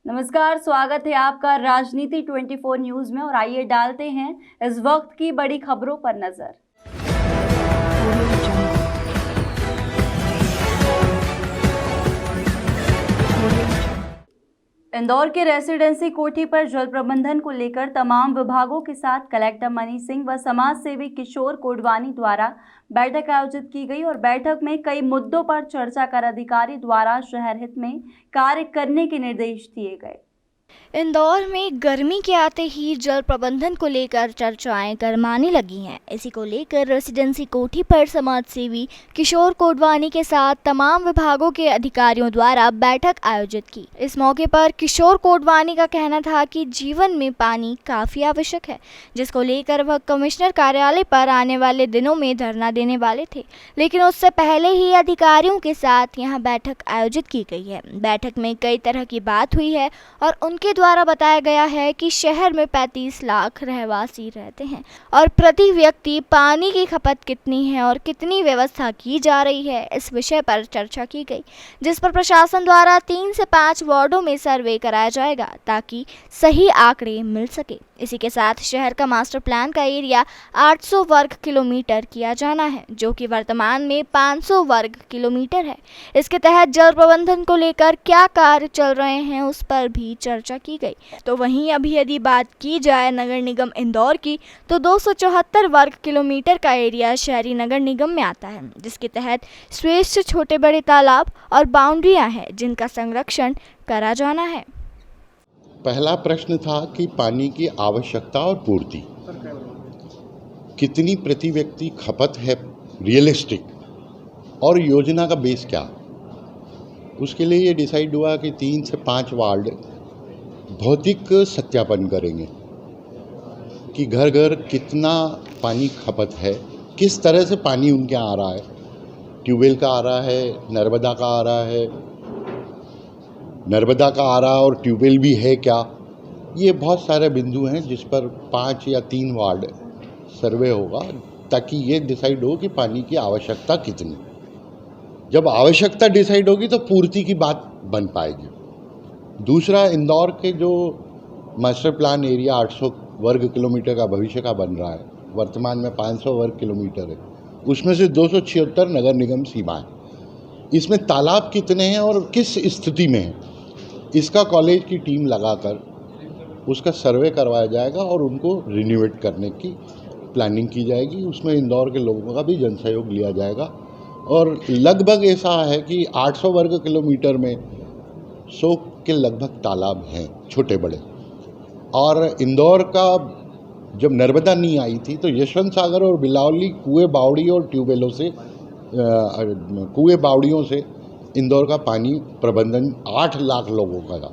नमस्कार, स्वागत है आपका राजनीति 24 न्यूज में। और आइए डालते हैं इस वक्त की बड़ी खबरों पर नजर। इंदौर के रेसिडेंसी कोठी पर जल प्रबंधन को लेकर तमाम विभागों के साथ कलेक्टर मनीष सिंह व समाज सेवी किशोर कोडवानी द्वारा बैठक आयोजित की गई और बैठक में कई मुद्दों पर चर्चा कर अधिकारी द्वारा शहर हित में कार्य करने के निर्देश दिए गए। इंदौर में गर्मी के आते ही जल प्रबंधन को लेकर चर्चाएं गरमाने लगी हैं। इसी को लेकर रेसिडेंसी कोठी पर समाज सेवी किशोर कोडवानी के साथ तमाम विभागों के अधिकारियों द्वारा बैठक आयोजित की। इस मौके पर किशोर कोडवानी का कहना था कि जीवन में पानी काफी आवश्यक है, जिसको लेकर वह कमिश्नर कार्यालय पर आने वाले दिनों में धरना देने वाले थे, लेकिन उससे पहले ही अधिकारियों के साथ यहां बैठक आयोजित की गई है। बैठक में कई तरह की बात हुई है और उनके द्वारा बताया गया है कि शहर में 35 लाख रहवासी रहते हैं और प्रति व्यक्ति पानी की खपत कितनी है और कितनी व्यवस्था की जा रही है, इस विषय पर चर्चा की गई, जिस पर प्रशासन द्वारा 3 से 5 वार्डों में सर्वे कराया जाएगा ताकि सही आंकड़े मिल सके। इसी के साथ शहर का मास्टर प्लान का एरिया 800 वर्ग किलोमीटर किया जाना है, जो कि वर्तमान में 500 वर्ग किलोमीटर है। इसके तहत जल प्रबंधन को लेकर क्या कार्य चल रहे हैं उस पर भी चर्चा की गई। तो वहीं अभी यदि बात की जाए नगर निगम इंदौर की, तो 274 वर्ग किलोमीटर का एरिया शहरी नगर निगम में आता है, जिसके तहत श्रेष्ठ छोटे बड़े तालाब और बाउंड्रियां हैं जिनका संरक्षण करा जाना है। पहला प्रश्न था कि पानी की आवश्यकता और पूर्ति कितनी प्रति व्यक्ति खपत है रियलिस्टिक, और योजना का बेस क्या। उसके लिए ये डिसाइड हुआ कि 3 से 5 वार्ड भौतिक सत्यापन करेंगे कि घर घर कितना पानी खपत है, किस तरह से पानी उनके यहाँ आ रहा है, ट्यूबवेल का आ रहा है, नर्मदा का आ रहा है, नर्मदा का आ रहा और ट्यूबवेल भी है क्या। ये बहुत सारे बिंदु हैं जिस पर 5 या 3 वार्ड सर्वे होगा ताकि ये डिसाइड हो कि पानी की आवश्यकता कितनी। जब आवश्यकता डिसाइड होगी तो पूर्ति की बात बन पाएगी। दूसरा, इंदौर के जो मास्टर प्लान एरिया 800 वर्ग किलोमीटर का भविष्य का बन रहा है, वर्तमान में 500 वर्ग किलोमीटर है, उसमें से 276 नगर निगम सीमा है। इसमें तालाब कितने हैं और किस स्थिति में है, इसका कॉलेज की टीम लगाकर उसका सर्वे करवाया जाएगा और उनको रिन्यूएट करने की प्लानिंग की जाएगी। उसमें इंदौर के लोगों का भी जनसहयोग लिया जाएगा और लगभग ऐसा है कि 800 वर्ग किलोमीटर में 100 के लगभग तालाब हैं छोटे बड़े। और इंदौर का जब नर्मदा नहीं आई थी तो यशवंत सागर और बिलावली कुएं बावड़ी और ट्यूबवेलों से कुएं बावड़ियों से इंदौर का पानी प्रबंधन 8 लाख लोगों का था।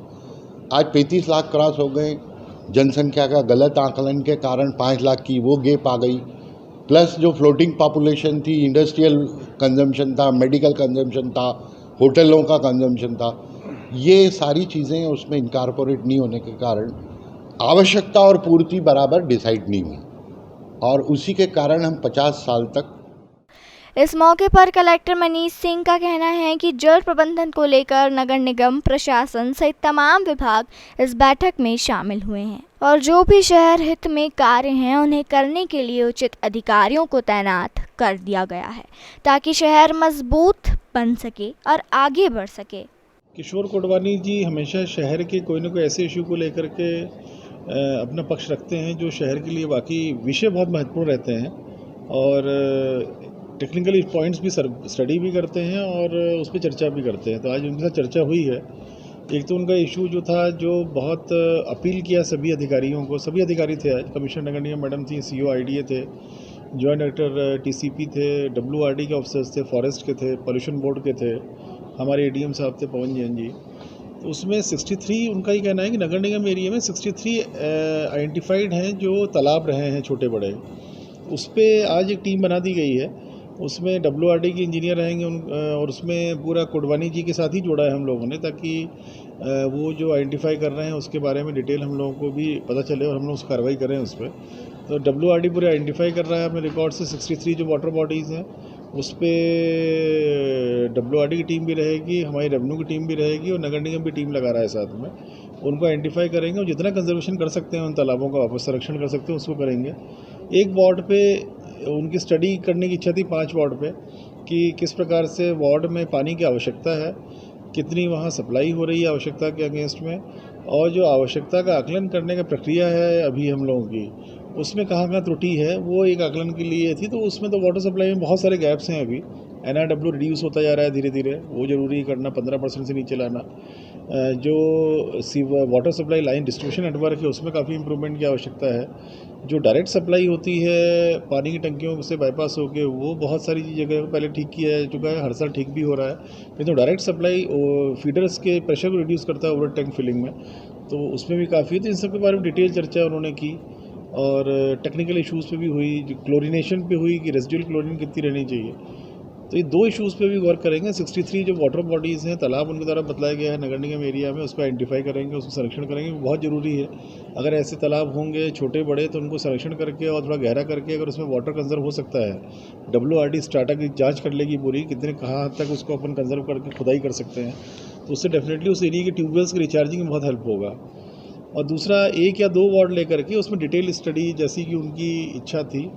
आज 35 लाख क्रॉस हो गए। जनसंख्या का गलत आकलन के कारण 5 लाख की वो गैप आ गई, प्लस जो फ्लोटिंग पॉपुलेशन थी, इंडस्ट्रियल कंजम्पशन था, मेडिकल कंजम्पशन था, होटलों का कंजम्पशन था, ये सारी चीज़ें उसमें इनकॉर्पोरेट नहीं होने के कारण आवश्यकता और पूर्ति बराबर डिसाइड नहीं हुई और उसी के कारण हम 50 साल तक। इस मौके पर कलेक्टर मनीष सिंह का कहना है कि जल प्रबंधन को लेकर नगर निगम प्रशासन सहित तमाम विभाग इस बैठक में शामिल हुए हैं और जो भी शहर हित में कार्य हैं उन्हें करने के लिए उचित अधिकारियों को तैनात कर दिया गया है ताकि शहर मजबूत बन सके और आगे बढ़ सके। किशोर कोडवानी जी हमेशा शहर के कोई ना कोई ऐसे इशू को लेकर के अपना पक्ष रखते हैं जो शहर के लिए वाकई विषय बहुत महत्वपूर्ण रहते हैं और टेक्निकली पॉइंट्स भी स्टडी भी करते हैं और उस पर चर्चा भी करते हैं। तो आज उनके साथ चर्चा हुई है। एक तो उनका इशू जो था, जो बहुत अपील किया सभी अधिकारियों को, सभी अधिकारी थे आज, कमिश्नर नगर निगम मैडम थी, CO IDA थे, जॉइंट डायरेक्टर TCP थे, WRD के ऑफिसर्स थे, फॉरेस्ट के थे, पॉल्यूशन बोर्ड के थे, हमारे ADM साहब थे पवन जैन जी। तो उसमें 63 उनका ही कहना है कि नगर निगम एरिया में 63 आइडेंटिफाइड हैं जो तालाब रहे हैं छोटे बड़े। उस पर आज एक टीम बना दी गई है, उसमें WRD के इंजीनियर रहेंगे और उसमें पूरा कोडवानी जी के साथ ही जोड़ा है हम लोगों ने, ताकि वो जो आइडेंटिफाई कर रहे हैं उसके बारे में डिटेल हम लोगों को भी पता चले और हम लोग उस कार्रवाई करें उस पर। तो WRD पूरे आइडेंटिफाई कर रहा है अपने रिकॉर्ड से 63 जो वाटर बॉडीज़ हैं उस पर WRD की टीम भी रहेगी, हमारी रेवेन्यू की टीम भी रहेगी और नगर निगम भी टीम लगा रहा है साथ में। उनको आइडेंटिफाई करेंगे और जितना कंजर्वेशन कर सकते हैं उन तालाबों का वापस संरक्षण कर सकते हैं उसको करेंगे। एक वार्ड पे उनकी स्टडी करने की इच्छा थी 5 वार्ड पे कि किस प्रकार से वार्ड में पानी की आवश्यकता है, कितनी वहाँ सप्लाई हो रही है आवश्यकता के अगेंस्ट में, और जो आवश्यकता का आकलन करने का प्रक्रिया है अभी हम लोगों की, उसमें कहाँ त्रुटि है वो एक आकलन के लिए थी। तो उसमें तो वाटर सप्लाई में बहुत सारे गैप्स हैं अभी। NRW रिड्यूस होता जा रहा है धीरे धीरे, वो ज़रूरी करना, 15% से नीचे लाना। जो water supply line distribution network है उसमें काफ़ी इंप्रूवमेंट की आवश्यकता है। जो डायरेक्ट सप्लाई होती है पानी की टंकियों से बाईपास होके, वो बहुत सारी जगह पहले ठीक किया जा चुका है, हर साल ठीक भी हो रहा है। लेकिन तो डायरेक्ट सप्लाई फीडर्स के प्रेशर को रिड्यूस करता है ओवर टैंक फिलिंग में, तो उसमें भी काफ़ी है। तो इन सब के बारे में डिटेल चर्चा उन्होंने की और टेक्निकल इश्यूज़ पे भी हुई, क्लोरीनेशन पे हुई कि रेसिडुअल क्लोरीन कितनी रहनी चाहिए। तो ये 2 इश्यूज़ पे भी वर्क करेंगे। 63 जो वाटर बॉडीज़ हैं, तालाब उनके द्वारा बतलाया गया है नगर निगम एरिया में, उसको आइडेंटिफाई करेंगे, उसको संरक्षण करेंगे, बहुत ज़रूरी है। अगर ऐसे तालाब होंगे छोटे बड़े तो उनको संरक्षण करके और थोड़ा गहरा करके अगर उसमें वाटर कंजर्व हो सकता है, WRD स्टार्टा की जाँच कर लेगी पूरी, कितने कहाँ हद तक उसको अपन कंजर्व करके खुदाई कर सकते हैं, तो उससे डेफिनेटली उस एरिया के ट्यूबवेल्स की रिचार्जिंग में बहुत हेल्प होगा। और दूसरा 1 या 2 वार्ड लेकर के उसमें डिटेल स्टडी जैसी कि उनकी इच्छा थी।